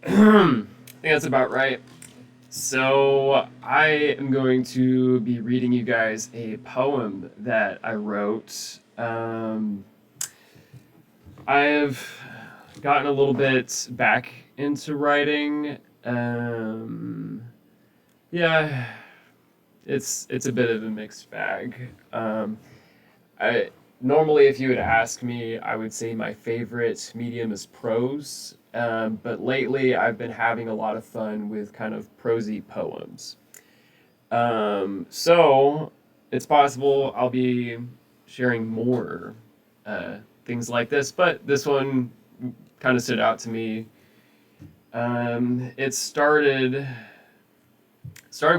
I think that's about right. So, I am going to be reading you guys a poem that I wrote. I have gotten a little bit back into writing. Um, yeah, it's a bit of a mixed bag. I normally, if you would ask me, I would say my favorite medium is prose. But lately, I've been having a lot of fun with kind of prosy poems. So it's possible I'll be sharing more uh, things like this, but this one kind of stood out to me. It started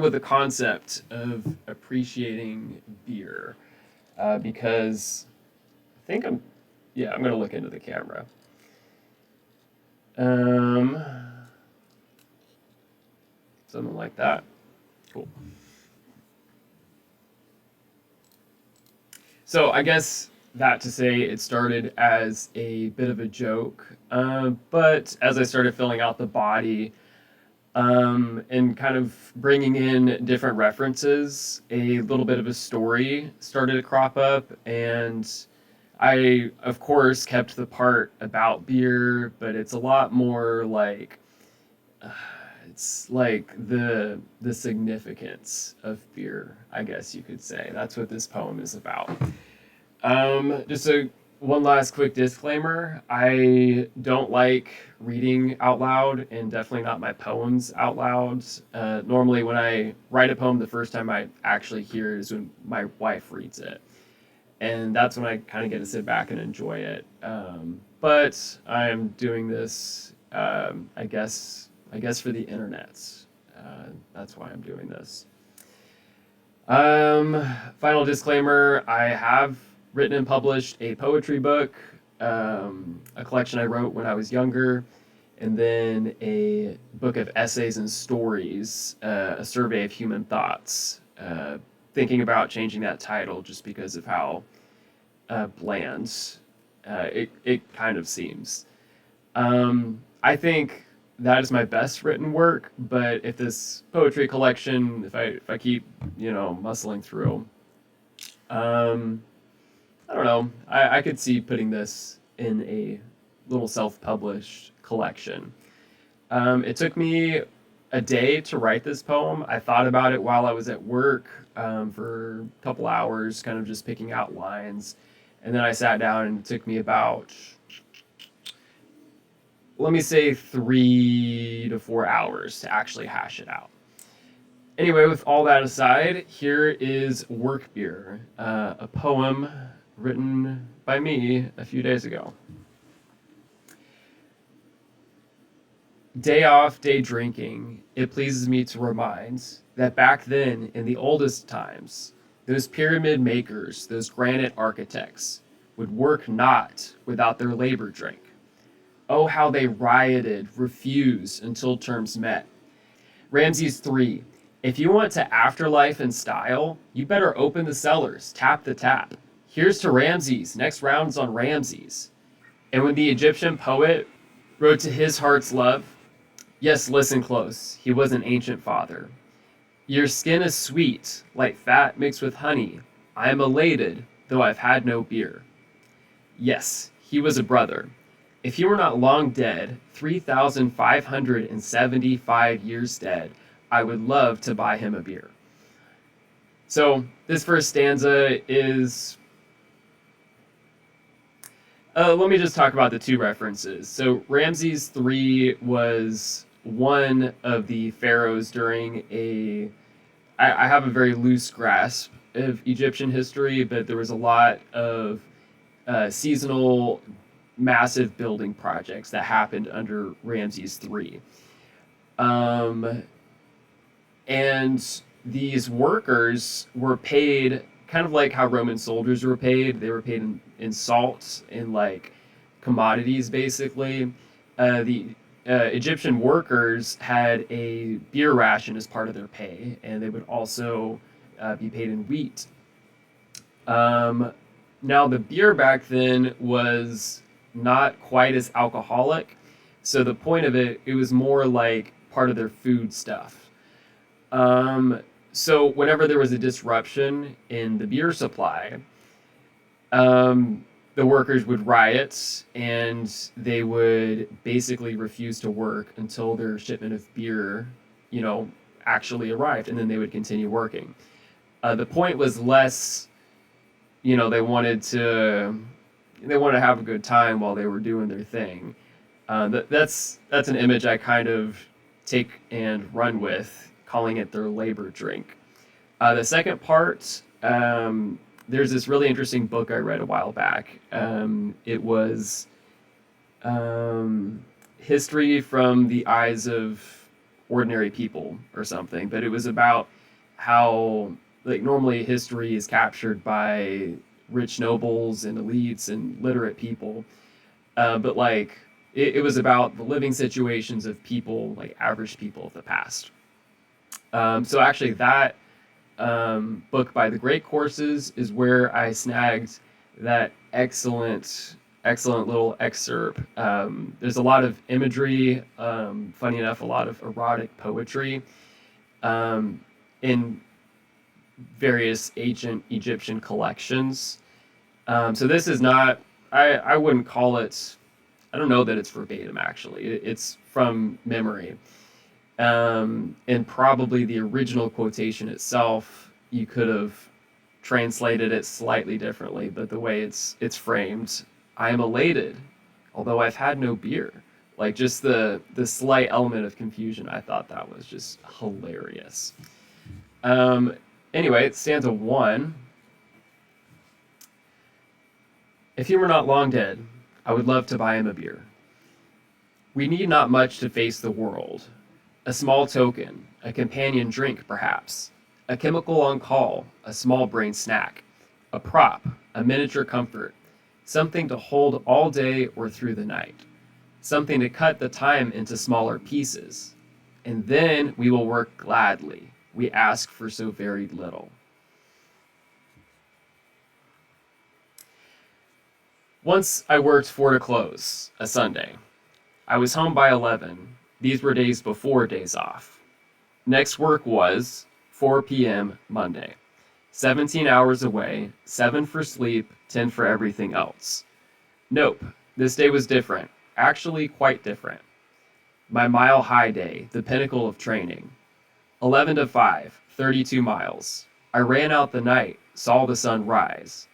with the concept of appreciating beer, because I think I'm gonna look into the camera. Um, Something like that. Cool. So I guess that to say it started as a bit of a joke, but as I started filling out the body, and kind of bringing in different references, a little bit of a story started to crop up, and I, of course, kept the part about beer, but it's a lot more like uh, it's like the significance of beer, I guess you could say. That's what this poem is about. Just a one last quick disclaimer. I don't like reading out loud, and definitely not my poems out loud. Normally, when I write a poem, the first time I actually hear it is when my wife reads it, and that's when I kind of get to sit back and enjoy it. But I am doing this, I guess for the internet. That's why I'm doing this. Final disclaimer: I have written and published a poetry book, a collection I wrote when I was younger, and then a book of essays and stories, a survey of human thoughts. Thinking about changing that title just because of how bland it kind of seems. I think that is my best written work, but if this poetry collection, if I keep muscling through, um, I don't know. I could see putting this in a little self-published collection. It took me a day to write this poem. I thought about it while I was at work, for a couple hours, kind of just picking out lines, and then I sat down, and it took me about, let me say, 3 to 4 hours to actually hash it out. Anyway, with all that aside, here is Work Beer, a poem written by me a few days ago. Day off, day drinking, it pleases me to remind that back then, in the oldest times, those pyramid makers, those granite architects, would work not without their labor drink. Oh, how they rioted, refused until terms met. Ramesses III, if you want to afterlife in style, you better open the cellars, tap the tap. Here's to Ramses, next round's on Ramses. And when the Egyptian poet wrote to his heart's love, yes, listen close, he was an ancient father. Your skin is sweet, like fat mixed with honey. I am elated, though I've had no beer. Yes, he was a brother. If he were not long dead, 3,575 years dead, I would love to buy him a beer. So, this first stanza is. Let me just talk about the two references. So, Ramses III was one of the pharaohs during a. I have a very loose grasp of Egyptian history, but there was a lot of seasonal massive building projects that happened under Ramses III. Um, and these workers were paid kind of like how Roman soldiers were paid. They were paid in salt, in like commodities, basically. The Egyptian workers had a beer ration as part of their pay, and they would also be paid in wheat. Um, Now, the beer back then was not quite as alcoholic, So the point of it, it was more like part of their food stuff. Um, so whenever there was a disruption in the beer supply, the workers would riot and they would basically refuse to work until their shipment of beer, you know, actually arrived, and then they would continue working. The point was less, you know, they wanted to have a good time while they were doing their thing. That's an image I kind of take and run with, calling it their labor drink. The second part, there's this really interesting book I read a while back. It was history from the eyes of ordinary people or something, but it was about how, like, normally history is captured by rich nobles and elites and literate people, but like it was about the living situations of people, like average people of the past. So actually, that book by the Great Courses is where I snagged that excellent little excerpt. There's a lot of imagery, funny enough, a lot of erotic poetry in various ancient Egyptian collections. So this is not, I wouldn't call it, I don't know that it's verbatim actually. It's from memory. And probably the original quotation itself, you could have translated it slightly differently, but the way it's framed, I am elated, although I've had no beer. Like just the slight element of confusion, I thought that was just hilarious. Um, anyway, stanza one. If he were not long dead, I would love to buy him a beer. We need not much to face the world. A small token, a companion drink perhaps, a chemical on call, a small brain snack, a prop, a miniature comfort, something to hold all day or through the night, something to cut the time into smaller pieces. And then we will work gladly. We ask for so very little. Once I worked 4 to close, a Sunday. I was home by 11. These were days before days off. Next work was 4 p.m. Monday. 17 hours away, 7 for sleep, 10 for everything else. Nope, this day was different. Actually, quite different. My mile high day, the pinnacle of training. 11 to 5, 32 miles. I ran out the night, saw the sun rise.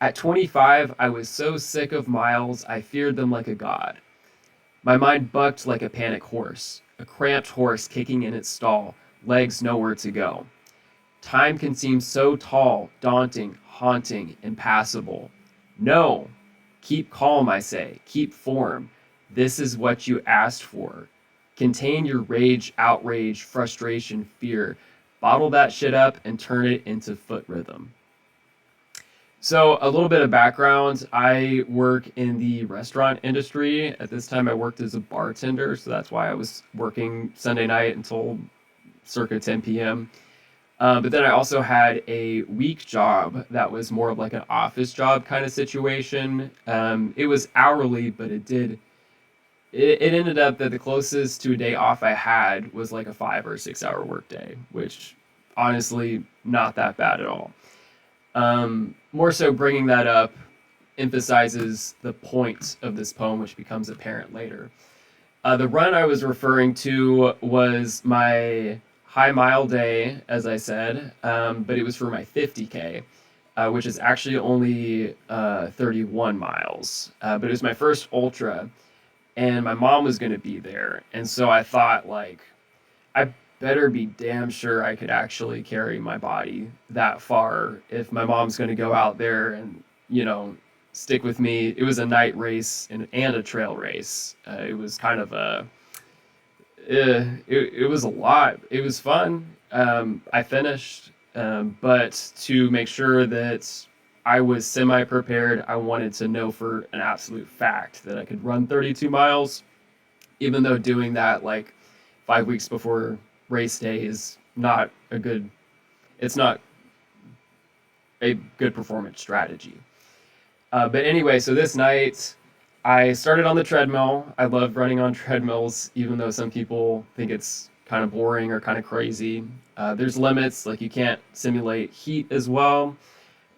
At 25, I was so sick of miles, I feared them like a god. My mind bucked like a panic horse, a cramped horse kicking in its stall, legs nowhere to go. Time can seem so tall, daunting, haunting, impassable. No! Keep calm, I say. Keep form. This is what you asked for. Contain your rage, outrage, frustration, fear. Bottle that shit up and turn it into foot rhythm. So, a little bit of background. I work in the restaurant industry. At this time, I worked as a bartender, so that's why I was working Sunday night until circa 10 p.m. But then I also had a week job that was more of like an office job kind of situation. It was hourly, but it ended up that the closest to a day off I had was like a 5 or 6 hour workday, which honestly, not that bad at all. More so bringing that up emphasizes the point of this poem, which becomes apparent later. The run I was referring to was my high mile day, as I said, but it was for my 50K, which is actually only 31 miles. But it was my first ultra, and my mom was going to be there. And so I thought, like, I better be damn sure I could actually carry my body that far if my mom's going to go out there and, you know, stick with me. It was a night race and a trail race. It was kind of it was a lot. It was fun. I finished, but to make sure that I was semi-prepared, I wanted to know for an absolute fact that I could run 32 miles, even though doing that like 5 weeks before race day is not a good, it's not a good performance strategy. But anyway, so this night I started on the treadmill. I love running on treadmills, even though some people think it's kind of boring or kind of crazy. There's limits, like you can't simulate heat as well,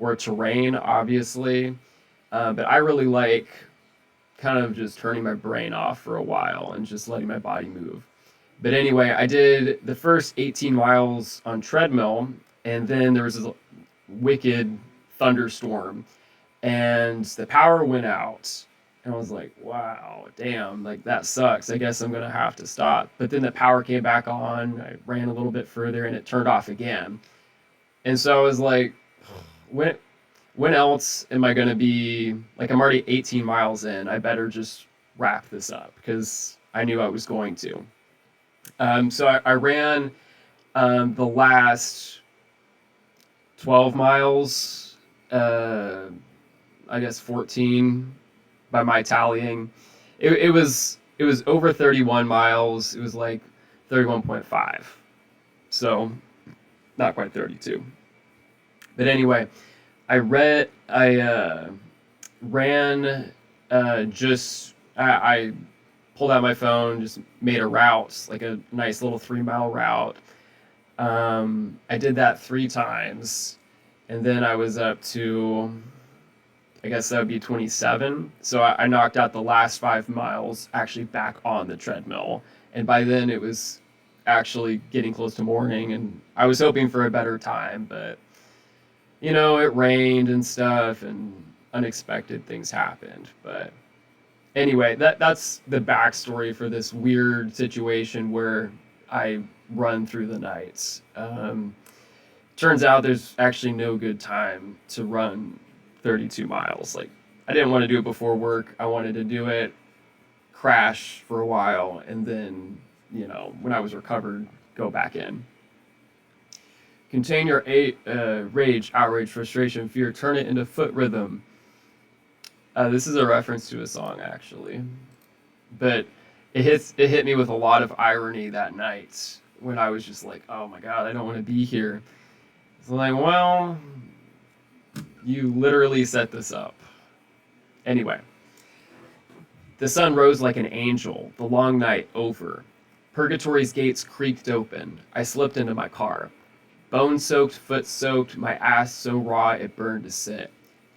or terrain, obviously. But I really like kind of just turning my brain off for a while and just letting my body move. But anyway, I did the first 18 miles on treadmill, and then there was this wicked thunderstorm, and the power went out. And I was like, wow, damn, like that sucks. I guess I'm gonna have to stop. But then the power came back on. I ran a little bit further, and it turned off again. And so I was like, when when else am I gonna be like I'm already 18 miles in? I better just wrap this up because I knew I was going to. So I ran the last 12 miles, I guess 14 by my tallying. It was over 31 miles. It was like 31.5. So not quite 32. But anyway, I ran just I pulled out my phone, just made a route, like a nice little 3 mile route. I did that 3 times, and then I was up to, I guess that would be 27. So I knocked out the last 5 miles actually back on the treadmill. And by then it was actually getting close to morning, and I was hoping for a better time, but it rained and stuff, and unexpected things happened. But anyway, that's the backstory for this weird situation where I run through the nights. Turns out there's actually no good time to run 32 miles. Like, I didn't want to do it before work. I wanted to do it, crash for a while, and then, when I was recovered, go back in. Contain your rage, outrage, frustration, fear. Turn it into foot rhythm. This is a reference to a song, actually. But it hit me with a lot of irony that night when I was just like, oh my God, I don't want to be here. It's like, well, you literally set this up. Anyway, the sun rose like an angel, the long night over. Purgatory's gates creaked open. I slipped into my car. Bone soaked, foot soaked, my ass so raw it burned to sit.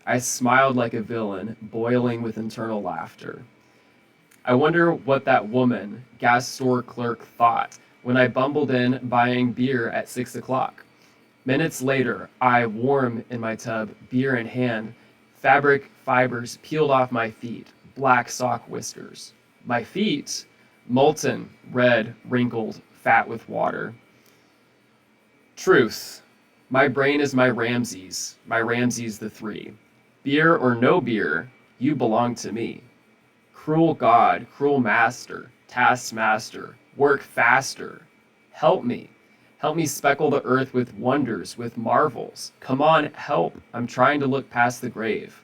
I smiled like a villain, boiling with internal laughter. I wonder what that woman, gas store clerk, thought when I bumbled in buying beer at 6 o'clock. Minutes later, I, warm in my tub, beer in hand, fabric fibers peeled off my feet, black sock whiskers. My feet, molten, red, wrinkled, fat with water. Truth. My brain is my Ramesses III. Beer or no beer, you belong to me. Cruel God, cruel master, taskmaster, work faster. Help me. Help me speckle the earth with wonders, with marvels. Come on, help. I'm trying to look past the grave.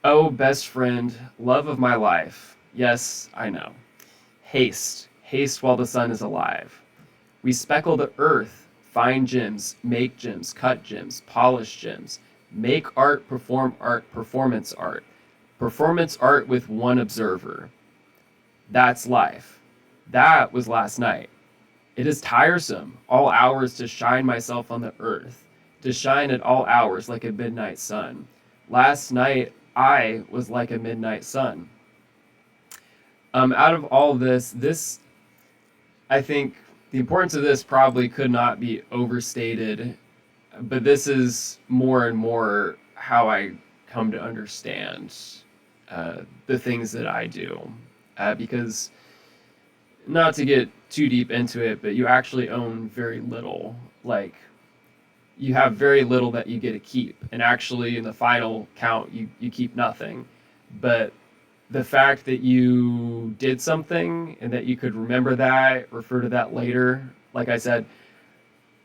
Oh, best friend, love of my life. Yes, I know. Haste, haste while the sun is alive. We speckle the earth, find gems, make gems, cut gems, polish gems. Make art, performance art. Performance art with one observer. That's life. That was last night. It is tiresome, all hours to shine myself on the earth, to shine at all hours like a midnight sun. Last night, I was like a midnight sun. Out of all this, I think the importance of this probably could not be overstated, but this is more and more how I come to understand the things that I do. Because, not to get too deep into it, but you actually own very little. Like, you have very little that you get to keep. And actually, in the final count, you keep nothing. But the fact that you did something and that you could remember that, refer to that later, like I said,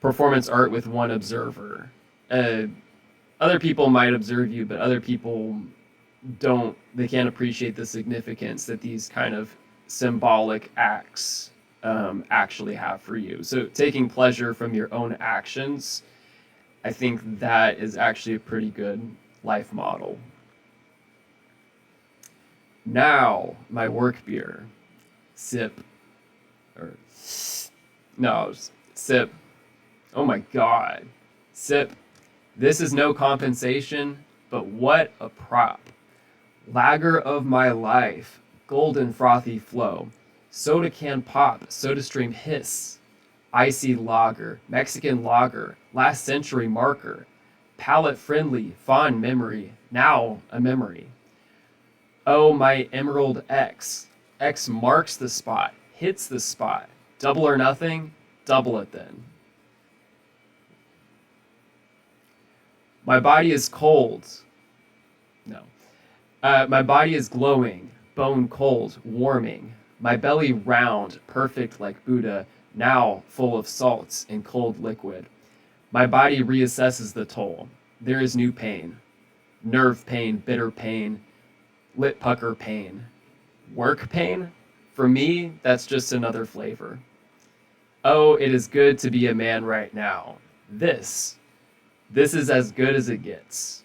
performance art with one observer. Other people might observe you, but other people they can't appreciate the significance that these kind of symbolic acts actually have for you. So taking pleasure from your own actions, I think that is actually a pretty good life model. Now, my work beer. Sip. Or, no, sip. Oh my god. Sip. This is no compensation, but what a prop. Lager of my life. Golden frothy flow. Soda can pop. Soda stream hiss. Icy lager. Mexican lager. Last century marker. Palate friendly. Fond memory. Now a memory. Oh, my Emerald X. X marks the spot, hits the spot. Double or nothing, double it then. My body is cold. No. My body is glowing, bone cold, warming. My belly round, perfect like Buddha, now full of salts and cold liquid. My body reassesses the toll. There is new pain. Nerve pain, bitter pain, lip pucker pain. Work pain? For me, that's just another flavor. Oh, it is good to be a man right now. This. This is as good as it gets.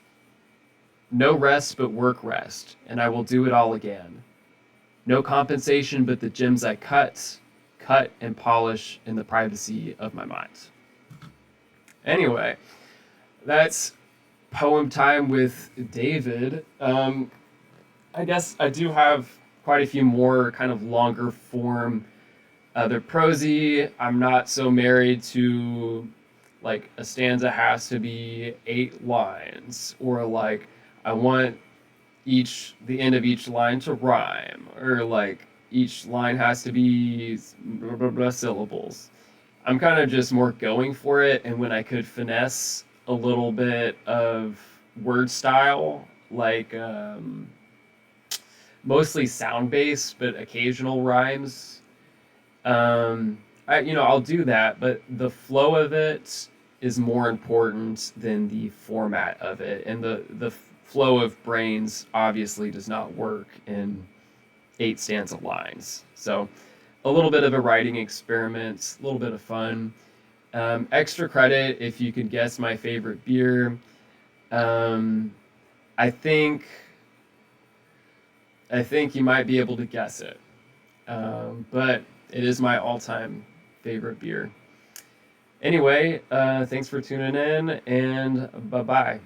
No rest but work rest, and I will do it all again. No compensation but the gems I cut and polish in the privacy of my mind. Anyway, that's poem time with David. I guess I do have quite a few more kind of longer form. They're prosy. I'm not so married to like a stanza has to be 8 lines, or like I want the end of each line to rhyme, or like each line has to be blah, blah, blah, syllables. I'm kind of just more going for it, and when I could finesse a little bit of word style, like mostly sound based, but occasional rhymes. I'll do that, but the flow of it is more important than the format of it, and the flow of brains obviously does not work in 8 stanza lines. So, a little bit of a writing experiment, a little bit of fun. Extra credit if you could guess my favorite beer. Um, I think I think you might be able to guess it. But it is my all-time favorite beer. Anyway, thanks for tuning in, and bye-bye.